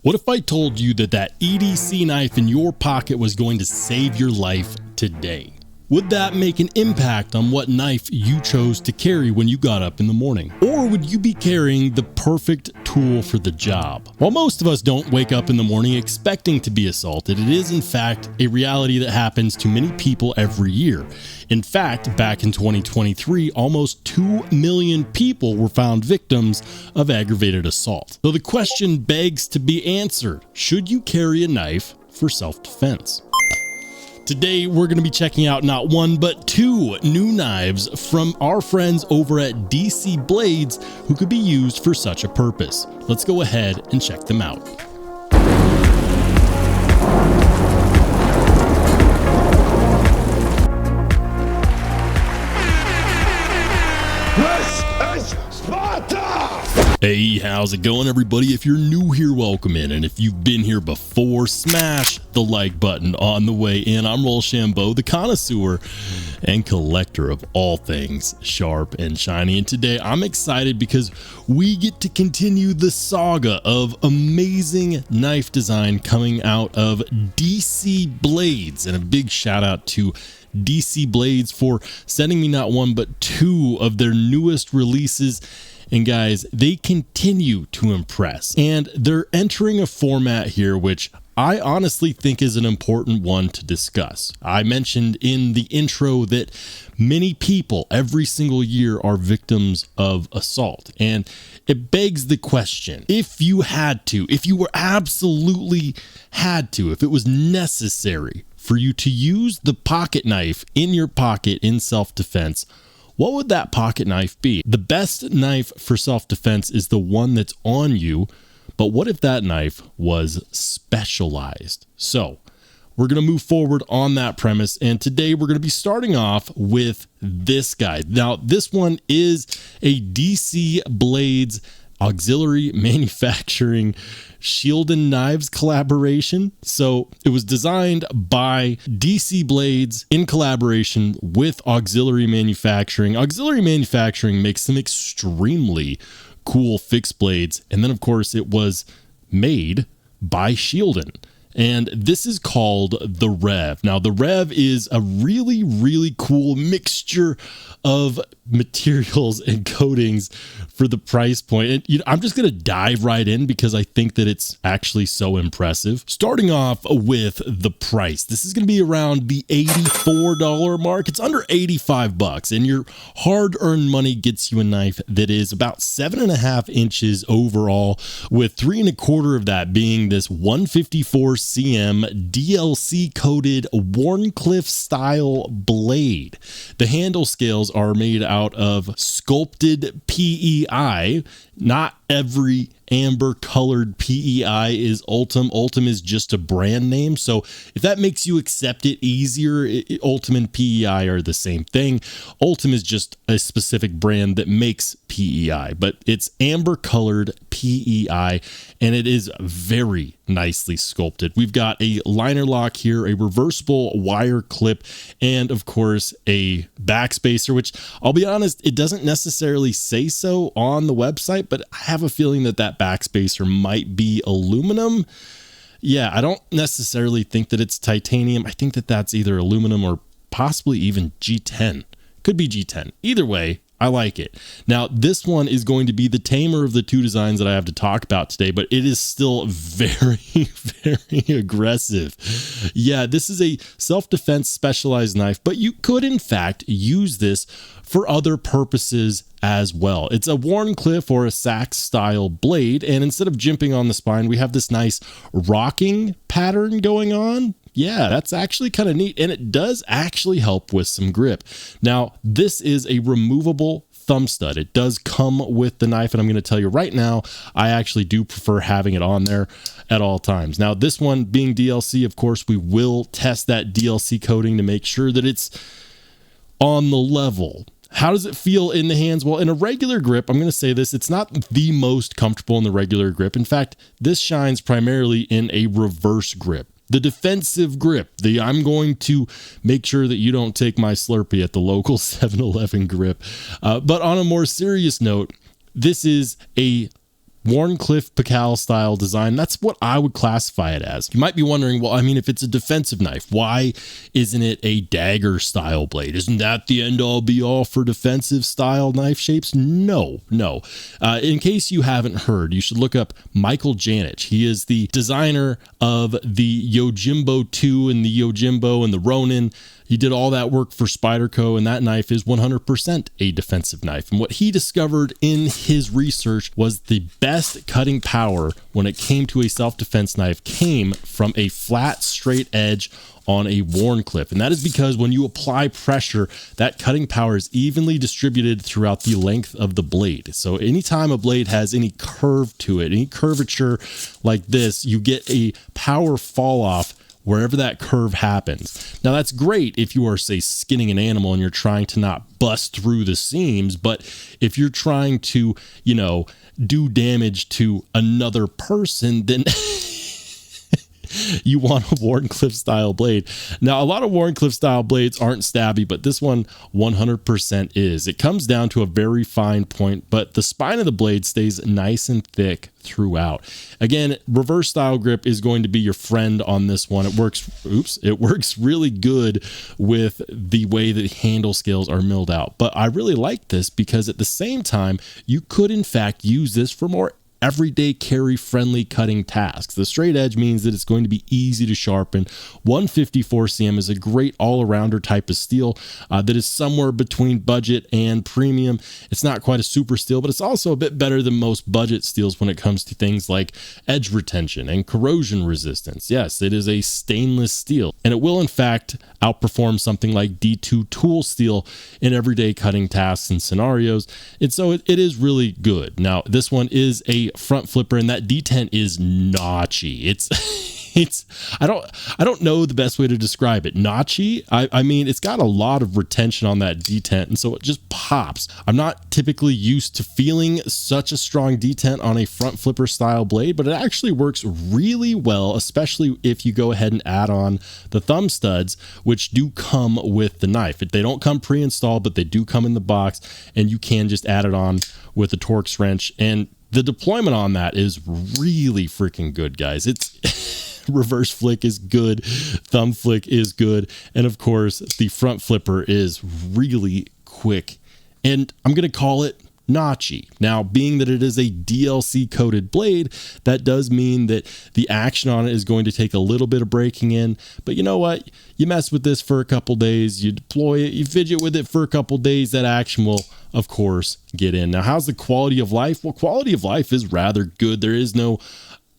What if I told you that that EDC knife in your pocket was going to save your life today? Would that make an impact on what knife you chose to carry when you got up in the morning? Or would you be carrying the perfect tool for the job? While most of us don't wake up in the morning expecting to be assaulted, it is in fact a reality that happens to many people every year. In fact, back in 2023, almost 2 million people were found victims of aggravated assault. So the question begs to be answered: should you carry a knife for self-defense? Today, we're going to be checking out not one, but two new knives from our friends over at DC Blades who could be used for such a purpose. Let's go ahead and check them out. This is Sparta! Hey, how's it going, everybody? If you're new here, welcome in. And if you've been here before, smash the like button on the way in. I'm Rollshambo, the connoisseur and collector of all things sharp and shiny. And today I'm excited because we get to continue the saga of amazing knife design coming out of DC Blades. And a big shout out to DC Blades for sending me not one, but two of their newest releases. And guys, they continue to impress, and they're entering a format here which I honestly think is an important one to discuss. I mentioned in the intro that many people every single year are victims of assault, and it begs the question: if you had to, if you were absolutely had to, if it was necessary for you to use the pocket knife in your pocket in self-defense, what would that pocket knife be? The best knife for self-defense is the one that's on you, but what if that knife was specialized? So we're going to move forward on that premise, and today we're going to be starting off with this guy. Now, this one is a DC Blades auxiliary manufacturing shieldon knives collaboration. So it was designed by DC Blades in collaboration with auxiliary manufacturing. Auxiliary manufacturing makes some extremely cool fixed blades, and then of course it was made by Shieldon. And this is called the Rev. Now, the Rev is a really cool mixture of materials and coatings for the price point. And I'm just going to dive right in because I think that it's actually so impressive. Starting off with the price, this is going to be around the $84 mark. It's under 85 bucks, and your hard-earned money gets you a knife that is about 7.5 inches overall, with 3 1/4 of that being this 154 cm DLC coated Warncliffe style blade. The handle scales are made out of sculpted PEI. Not every amber colored PEI is Ultim. Ultim is just a brand name. So if that makes you accept it easier, Ultim and PEI are the same thing. Ultim is just a specific brand that makes PEI, but it's amber colored PEI, and it is very nicely sculpted. We've got a liner lock here, a reversible wire clip, and of course a backspacer, which I'll be honest, it doesn't necessarily say so on the website, but I have a feeling that that backspacer might be aluminum. Yeah, I don't necessarily think that it's titanium. I think that that's either aluminum or possibly even G10. Could be G10. Either way, I like it. Now, this one is going to be the tamer of the two designs that I have to talk about today, but it is still very aggressive. Yeah, this is a self-defense specialized knife, but you could in fact use this for other purposes as well. It's a Warncliffe or a sax style blade, and instead of jimping on the spine, we have this nice rocking pattern going on. Yeah, that's actually kind of neat, and it does actually help with some grip. Now, this is a removable thumb stud. It does come with the knife, and I'm going to tell you right now, I actually do prefer having it on there at all times. Now, this one being DLC, of course, we will test that DLC coating to make sure that it's on the level. How does it feel in the hands? Well, in a regular grip, I'm going to say this, it's not the most comfortable in the regular grip. In fact, this shines primarily in a reverse grip. The defensive grip, I'm going to make sure that you don't take my Slurpee at the local 7-Eleven grip. But on a more serious note, this is a Wharncliffe Pikal style design. That's what I would classify it as. You might be wondering, well, I mean, if it's a defensive knife, why isn't it a dagger style blade? Isn't that the end all be all for defensive style knife shapes? No. In case you haven't heard, you should look up Michael Janich. He is the designer of the Yojimbo 2 and the Yojimbo and the Ronin. He did all that work for Spyderco, and that knife is 100% a defensive knife. And what he discovered in his research was the best cutting power when it came to a self-defense knife came from a flat, straight edge on a Wharncliffe. And that is because when you apply pressure, that cutting power is evenly distributed throughout the length of the blade. So anytime a blade has any curve to it, any curvature like this, you get a power fall off wherever that curve happens. Now that's great if you are, say, skinning an animal and you're trying to not bust through the seams, but if you're trying to, do damage to another person, then you want a Wharncliffe style blade. Now, a lot of Wharncliffe style blades aren't stabby, but this one 100% is. It comes down to a very fine point, but the spine of the blade stays nice and thick throughout. Again, reverse style grip is going to be your friend on this one. It works really good with the way that handle scales are milled out. But I really like this because at the same time, you could in fact use this for more everyday carry friendly cutting tasks. The straight edge means that it's going to be easy to sharpen. 154 cm is a great all-arounder type of steel that is somewhere between budget and premium. It's not quite a super steel, but it's also a bit better than most budget steels when it comes to things like edge retention and corrosion resistance. Yes, it is a stainless steel, and it will in fact outperform something like D2 tool steel in everyday cutting tasks and scenarios. And so it is really good. Now, this one is a front flipper, and that detent is notchy. It's I don't know the best way to describe it. Notchy. I mean, it's got a lot of retention on that detent, and so it just pops. I'm not typically used to feeling such a strong detent on a front flipper style blade, but it actually works really well, especially if you go ahead and add on the thumb studs, which do come with the knife. They don't come pre-installed, but they do come in the box, and you can just add it on with a Torx wrench, and the deployment on that is really freaking good, guys. It's reverse flick is good, thumb flick is good, and of course the front flipper is really quick, and I'm gonna call it notchy. Now, being that it is a DLC coated blade, that does mean that the action on it is going to take a little bit of breaking in, but you know what? You mess with this for a couple days, you deploy it, you fidget with it for a couple days, that action will of course get in. Now, how's the quality of life? Well, quality of life is rather good. There is no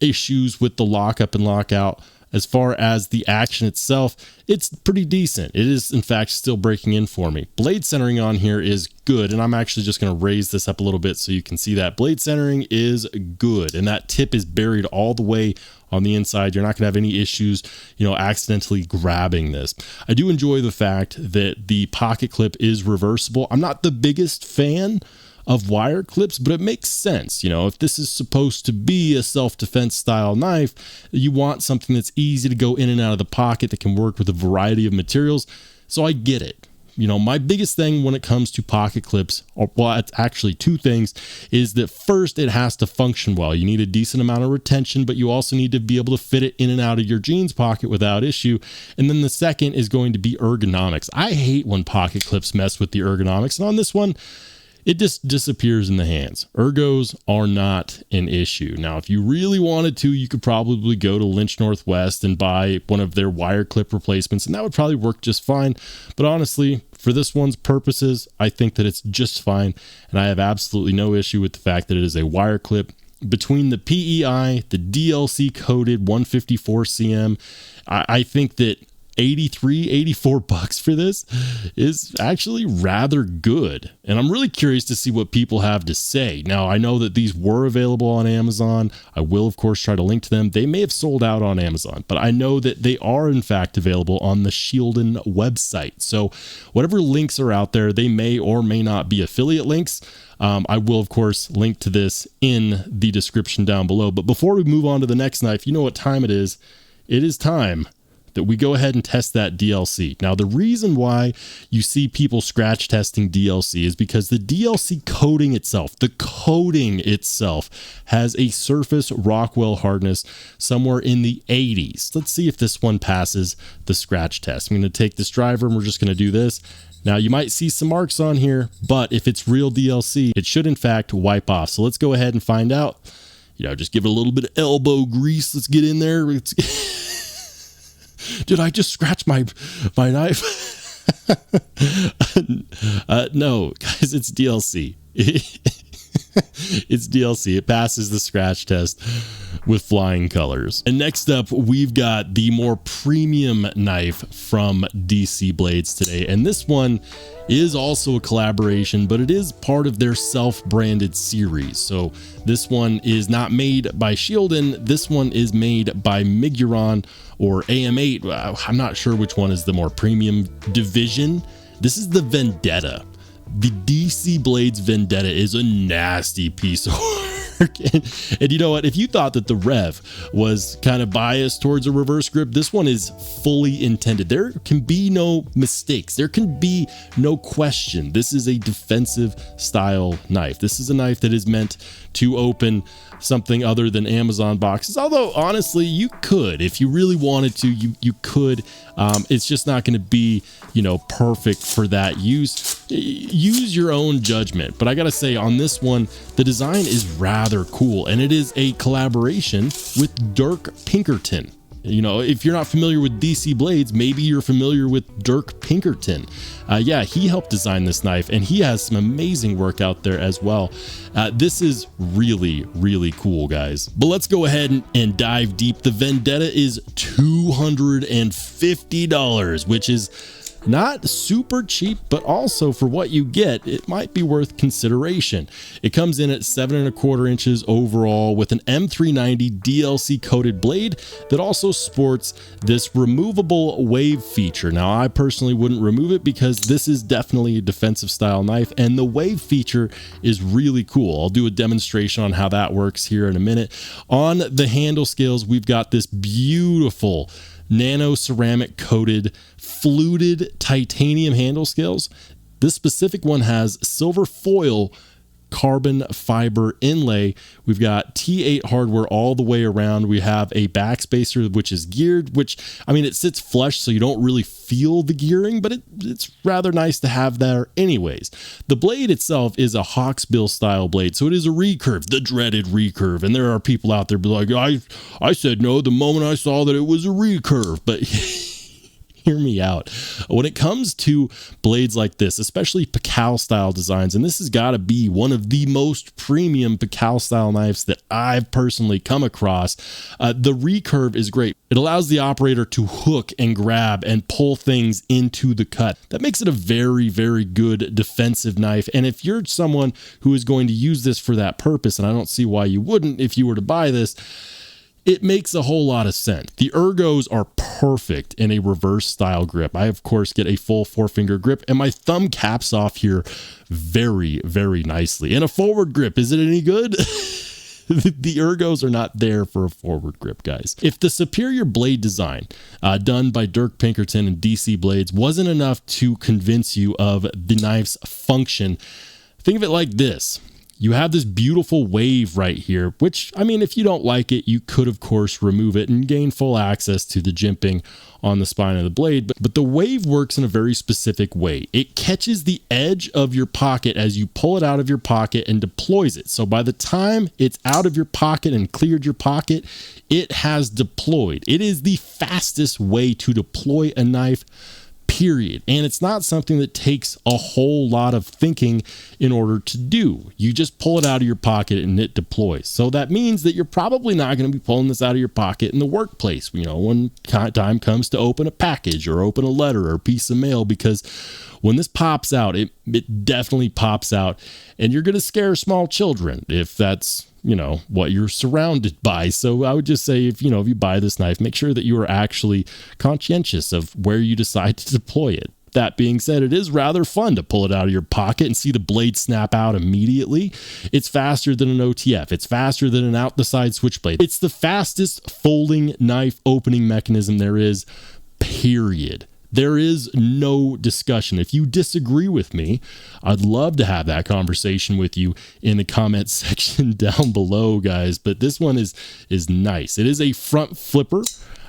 issues with the lockup and lockout. As far as the action itself, it's pretty decent. It is, in fact, still breaking in for me. Blade centering on here is good, and I'm actually just going to raise this up a little bit so you can see that. Blade centering is good, and that tip is buried all the way on the inside. You're not going to have any issues, accidentally grabbing this. I do enjoy the fact that the pocket clip is reversible. I'm not the biggest fan of wire clips, but it makes sense. If this is supposed to be a self-defense style knife, you want something that's easy to go in and out of the pocket that can work with a variety of materials. So I get it. My biggest thing when it comes to pocket clips, well, it's actually two things, is that first, it has to function well. You need a decent amount of retention, but you also need to be able to fit it in and out of your jeans pocket without issue. And then the second is going to be ergonomics. I hate when pocket clips mess with the ergonomics, and on this one, it just disappears in the hands. Ergos are not an issue. Now, if you really wanted to, you could probably go to Lynch Northwest and buy one of their wire clip replacements, and that would probably work just fine. But honestly, for this one's purposes, I think that it's just fine, and I have absolutely no issue with the fact that it is a wire clip. Between the PEI, the DLC coated 154 cm, I think that $84 for this is actually rather good, and I'm really curious to see what people have to say. Now, I know that these were available on Amazon. I will of course try to link to them. They may have sold out on Amazon, but I know that they are in fact available on the Shieldon website. So whatever links are out there, they may or may not be affiliate links. I will of course link to this in the description down below. But before we move on to the next knife, you know what time it is. It is time that we go ahead and test that DLC. Now, the reason why you see people scratch testing DLC is because the DLC coating itself, has a surface Rockwell hardness somewhere in the 80s. Let's see if this one passes the scratch test. I'm going to take this driver and we're just going to do this. Now, you might see some marks on here, but if it's real DLC, it should in fact wipe off. So let's go ahead and find out. Just give it a little bit of elbow grease. Let's get in there. Did I just scratch my knife? No, guys, it's DLC. It's DLC. It passes the scratch test with flying colors. And next up, we've got the more premium knife from DC Blades today. And this one is also a collaboration, but it is part of their self-branded series. So this one is not made by Shieldon. This one is made by Miguron or AM8. I'm not sure which one is the more premium division. This is the Vendetta. The DC Blades Vendetta is a nasty piece of work. And you know what? If you thought that the Rev was kind of biased towards a reverse grip, this one is fully intended. There can be no mistakes. There can be no question. This is a defensive style knife. This is a knife that is meant to open something other than Amazon boxes. Although honestly, you could, if you really wanted to, you could. It's just not going to be, perfect for that use. Use your own judgment. But I got to say, on this one, the design is rather cool, and it is a collaboration with Dirk Pinkerton. If you're not familiar with DC Blades, maybe you're familiar with Dirk Pinkerton. Yeah, he helped design this knife, and he has some amazing work out there as well. This is really, really cool, guys. But let's go ahead and dive deep. The Vendetta is $250, which is not super cheap, but also for what you get, it might be worth consideration. It comes in at 7¼ inches overall with an M390 DLC coated blade that also sports this removable wave feature. Now, I personally wouldn't remove it because this is definitely a defensive style knife, and the wave feature is really cool. I'll do a demonstration on how that works here in a minute. On the handle scales, we've got this beautiful nano ceramic coated fluted titanium handle scales. This specific one has silver foil carbon fiber inlay. We've got T8 hardware all the way around. We have a backspacer which is geared, which, it sits flush so you don't really feel the gearing, but it's rather nice to have there anyways. The blade itself is a Hawksbill style blade, so it is a recurve, the dreaded recurve. And there are people out there be like, I said no the moment I saw that it was a recurve, but hear me out. When it comes to blades like this, especially Pikal style designs, and this has got to be one of the most premium Pikal style knives that I've personally come across, the recurve is great. It allows the operator to hook and grab and pull things into the cut. That makes it a very, very good defensive knife. And if you're someone who is going to use this for that purpose, and I don't see why you wouldn't if you were to buy this, it makes a whole lot of sense. The ergos are perfect in a reverse style grip. I, of course, get a full 4-finger grip, and my thumb caps off here very, very nicely. And a forward grip, is it any good? The ergos are not there for a forward grip, guys. If the superior blade design done by Dirk Pinkerton and DC Blades wasn't enough to convince you of the knife's function, think of it like this. You have this beautiful wave right here, which, if you don't like it, you could, of course, remove it and gain full access to the jimping on the spine of the blade. But the wave works in a very specific way. It catches the edge of your pocket as you pull it out of your pocket and deploys it. So by the time it's out of your pocket and cleared your pocket, it has deployed. It is the fastest way to deploy a knife, period. And it's not something that takes a whole lot of thinking in order to do. You just pull it out of your pocket and it deploys. So that means that you're probably not going to be pulling this out of your pocket in the workplace, when time comes to open a package or open a letter or a piece of mail, because when this pops out, it definitely pops out, and you're going to scare small children if that's what you're surrounded by. So I would just say, if you buy this knife, make sure that you are actually conscientious of where you decide to deploy it. That being said, it is rather fun to pull it out of your pocket and see the blade snap out immediately. It's faster than an OTF. It's faster than an out the side switchblade. It's the fastest folding knife opening mechanism there is, period. There is no discussion. If you disagree with me, I'd love to have that conversation with you in the comment section down below, guys. But this one is nice. It is a front flipper.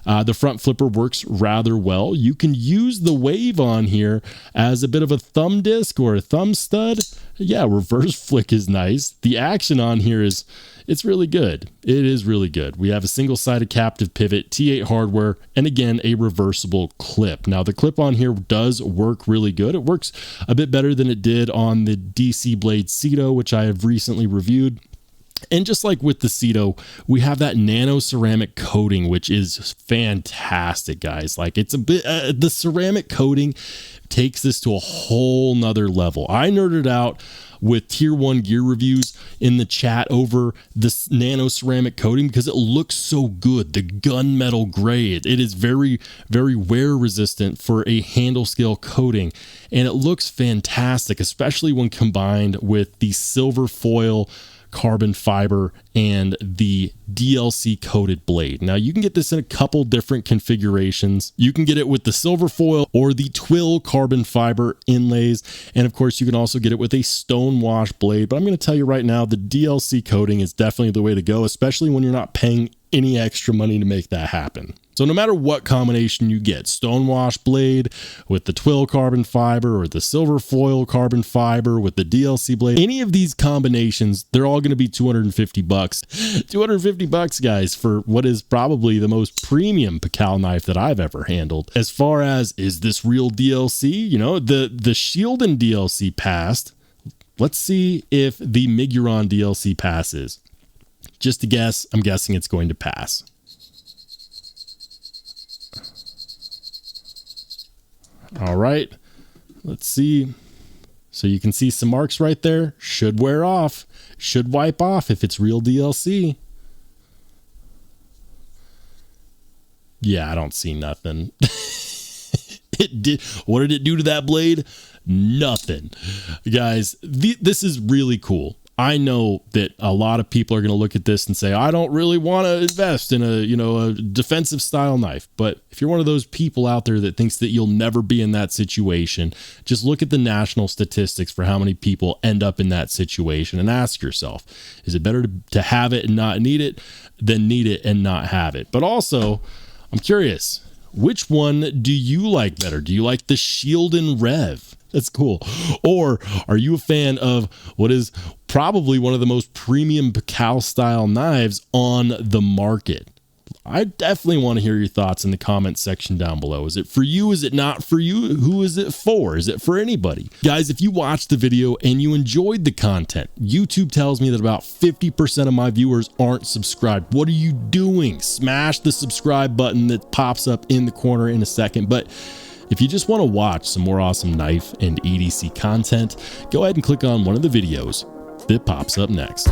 The front flipper works rather well. You can use the wave on here as a bit of a thumb disc or a thumb stud. Yeah, reverse flick is nice. The action on here it's really good. It is really good. We have a single-sided captive pivot, T8 hardware, and again, a reversible clip. Now, the clip on here does work really good. It works a bit better than it did on the DC Blade Ceto, which I have recently reviewed. And just like with the Ceto, we have that nano ceramic coating, which is fantastic, guys. Like, it's a bit, the ceramic coating takes this to a whole nother level. I nerded out with tier 1 gear reviews in the chat over this nano ceramic coating because it looks so good. The gunmetal gray, it is very, very wear resistant for a handle scale coating, and it looks fantastic, especially when combined with the silver foil carbon fiber and the DLC coated blade. Now, you can get this in a couple different configurations. You can get it with the silver foil or the twill carbon fiber inlays, and of course you can also get it with a stone wash blade. But I'm going to tell you right now, the DLC coating is definitely the way to go, especially when you're not paying any extra money to make that happen. So no matter what combination you get, stonewash blade with the twill carbon fiber or the silver foil carbon fiber with the DLC blade, any of these combinations, they're all going to be 250 bucks. 250 bucks, guys, for what is probably the most premium Pikal knife that I've ever handled. As far as, is this real DLC? You know, the Shieldon DLC passed. Let's see if the Miguron DLC passes. Just a guess, I'm guessing it's going to pass. All right, let's see. So you can see some marks right there. Should wear off, should wipe off if it's real DLC. Yeah, I don't see nothing. It did. What did it do to that blade? Nothing. Guys, this is really cool. I know that a lot of people are going to look at this and say, I don't really want to invest in a defensive style knife. But if you're one of those people out there that thinks that you'll never be in that situation, just look at the national statistics for how many people end up in that situation and ask yourself, is it better to have it and not need it than need it and not have it? But also, I'm curious, which one do you like better? Do you like the Shieldon Rev? That's cool. Or are you a fan of what is probably one of the most premium Pikal style knives on the market? I definitely want to hear your thoughts in the comment section down below. Is it for you? Is it not for you? Who is it for? Is it for anybody? Guys, if you watched the video and you enjoyed the content, YouTube tells me that about 50% of my viewers aren't subscribed. What are you doing? Smash the subscribe button that pops up in the corner in a second. But if you just want to watch some more awesome knife and EDC content, go ahead and click on one of the videos that pops up next.